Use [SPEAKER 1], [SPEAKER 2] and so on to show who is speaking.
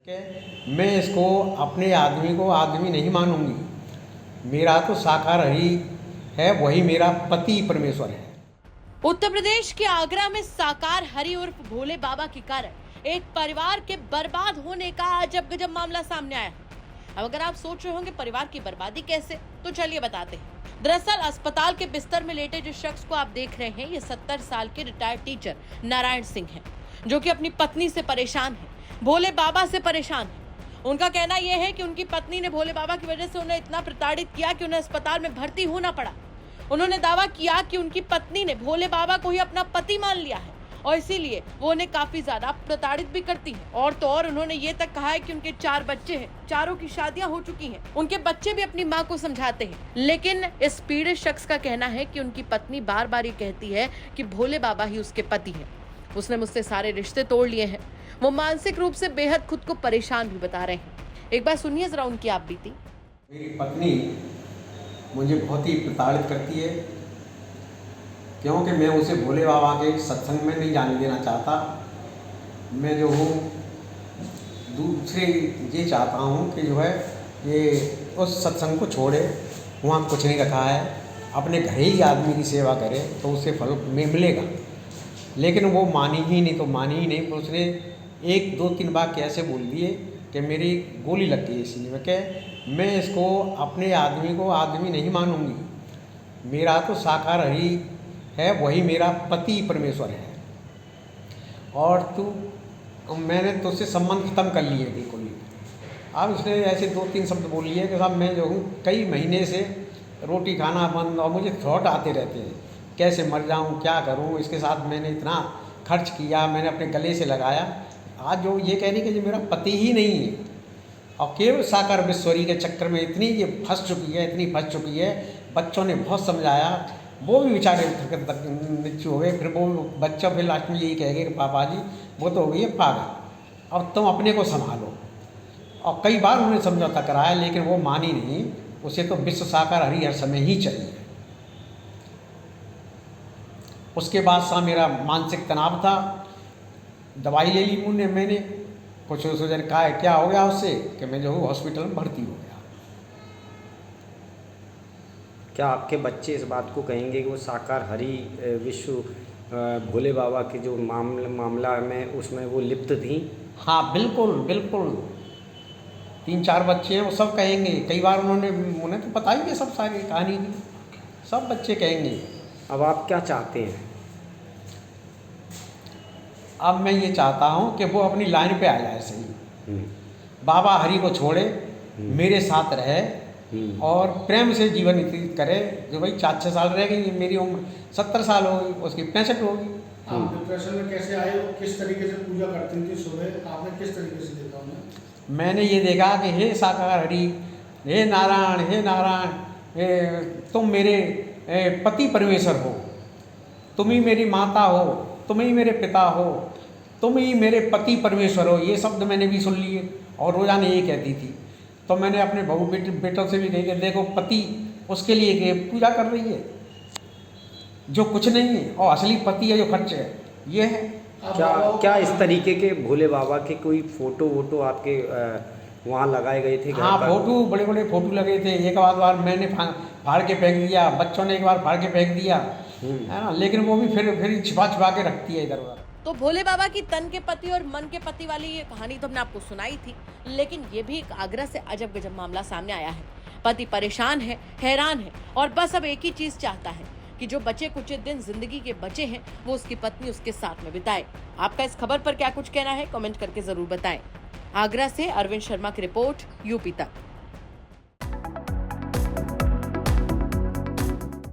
[SPEAKER 1] कि मैं इसको अपने आदमी को आदमी नहीं मानूंगी। मेरा तो शाकाहारी है, वही मेरा पति परमेश्वर है।
[SPEAKER 2] उत्तर प्रदेश के आगरा में साकार हरि उर्फ भोले बाबा के कारण एक परिवार के बर्बाद होने का अजब गजब मामला सामने आया। अब अगर आप सोच रहे होंगे परिवार की बर्बादी कैसे, तो चलिए बताते हैं। दरअसल अस्पताल के बिस्तर में लेटे जिस शख्स को आप देख रहे हैं, ये 70 साल के रिटायर्ड टीचर नारायण सिंह हैं, जो कि अपनी पत्नी से परेशान है, भोले बाबा से परेशान है। उनका कहना यह है कि उनकी पत्नी ने भोले बाबा की वजह से उन्हें इतना प्रताड़ित किया कि उन्हें अस्पताल में भर्ती होना पड़ा। उन्होंने दावा किया कि उनकी पत्नी ने भोले बाबा को ही अपना पति मान लिया है और इसीलिए वो उन्हें काफी ज्यादा प्रताड़ित भी करती है। और तो और उन्होंने ये तक कहा है कि उनके 4 बच्चे हैं, चारों की शादियां हो चुकी हैं। उनके बच्चे भी अपनी मां को समझाते हैं, लेकिन इस पीड़ित शख्स का कहना है कि उनकी पत्नी बार बार ये कहती है कि भोले बाबा ही उसके पति हैं। उसने मुझसे सारे रिश्ते तोड़ लिए हैं। वो मानसिक रूप से बेहद खुद को परेशान भी बता रहे हैं। एक बार सुनिए जरा उनकी आप बीती।
[SPEAKER 1] मेरी पत्नी मुझे बहुत ही प्रताड़ित करती है, क्योंकि मैं उसे भोले बाबा के सत्संग में नहीं जाने देना चाहता। मैं जो हूँ दूसरे ये चाहता हूँ कि जो है ये उस सत्संग को छोड़े, वहाँ कुछ नहीं रखा है, अपने घर ही आदमी की सेवा करे तो उसे फल में मिलेगा। लेकिन वो मानी ही नहीं, तो मानी ही नहीं। उसने 1-2-3 बार ऐसे बोल दिए कि मेरी गोली लग गई इसलिए में कि मैं इसको अपने आदमी को आदमी नहीं मानूंगी। मेरा तो शाकाहारी है, वही मेरा पति परमेश्वर है। और मैंने तो उससे संबंध खत्म कर लिए बिल्कुल ही। अब इसने ऐसे 2-3 शब्द बोल लिए कि साहब मैं जो हूँ कई महीने से रोटी खाना बंद, और मुझे थॉट आते रहते हैं कैसे मर जाऊँ, क्या करूँ। इसके साथ मैंने इतना खर्च किया, मैंने अपने गले से लगाया। आज जो ये कह रही कि ये मेरा पति ही नहीं है, और केवल साकार विश्वरी के चक्कर में इतनी ये फंस चुकी है। बच्चों ने बहुत समझाया, वो भी बेचारे नीचे हो गए। फिर वो बच्चा फिर लास्ट में यही कह गए कि पापा जी वो तो हो गई है पागल, अब तुम अपने को संभालो। और कई बार उन्होंने समझौता कराया, लेकिन वो मानी नहीं। उसे तो विश्व शाकाहारी हर समय ही चाहिए। उसके बाद सा मेरा मानसिक तनाव था, दवाई ले ली मैंने कुछ सोचने कहा क्या हो गया उससे कि मैं जो हूँ हॉस्पिटल में भर्ती हो गया।
[SPEAKER 3] क्या आपके बच्चे इस बात को कहेंगे कि वो शाकाहारी विश्व भोले बाबा के जो मामला में उसमें वो लिप्त थी?
[SPEAKER 1] हाँ बिल्कुल 3-4 बच्चे हैं, वो सब कहेंगे। कई बार उन्हें तो पता ही है सब सारी कहानी की, सब बच्चे कहेंगे।
[SPEAKER 3] अब आप क्या चाहते हैं?
[SPEAKER 1] अब मैं ये चाहता हूँ कि वो अपनी लाइन पे आ जाए सही, बाबा हरि को छोड़े, मेरे साथ रहे और प्रेम से जीवन व्यतीत करे। जो भाई 4-6 साल रह गई, मेरी उम्र 70 साल होगी, उसकी 65 होगी।
[SPEAKER 4] आप डिप्रेशन में कैसे आए, किस तरीके से पूजा करती थी सुबह, आपने किस तरीके से देखा उन्हें?
[SPEAKER 1] मैंने ये देखा कि हे साकार हरि, हे नारायण, तुम मेरे पति परमेश्वर हो, तुम ही मेरी माता हो, तुम ही मेरे पिता हो, तुम ही मेरे पति परमेश्वर हो। ये शब्द मैंने भी सुन लिए और रोज़ाना ये कहती थी। तो मैंने अपने बहू बेटों से भी कही कि देखो पति उसके लिए पूजा कर रही है जो कुछ नहीं है, और असली पति है जो खर्च है ये है।
[SPEAKER 3] क्या इस तरीके के भोले बाबा के कोई फोटो वोटो आपके वहाँ लगाए गए थे?
[SPEAKER 1] हाँ फोटो, बड़े बड़े फोटो लगे थे। एक बार मैंने फाड़ के फेंक दिया, बच्चों ने एक बार फाड़ के फेंक दिया, है ना, लेकिन वो भी फिर छिपा के रखती है इधर उधर।
[SPEAKER 2] तो भोले बाबा की तन के पति और मन के पति वाली ये कहानी तो हमने आपको सुनाई थी, लेकिन ये भी एक आगरा से अजब गजब मामला सामने आया है। पति परेशान है, हैरान है और बस अब एक ही चीज चाहता है कि जो बचे कुछ दिन जिंदगी के बचे हैं वो उसकी पत्नी उसके साथ में बिताए। आपका इस खबर पर क्या कुछ कहना है, कमेंट करके जरूर बताएं। आगरा से अरविंद शर्मा की रिपोर्ट, यूपी तक।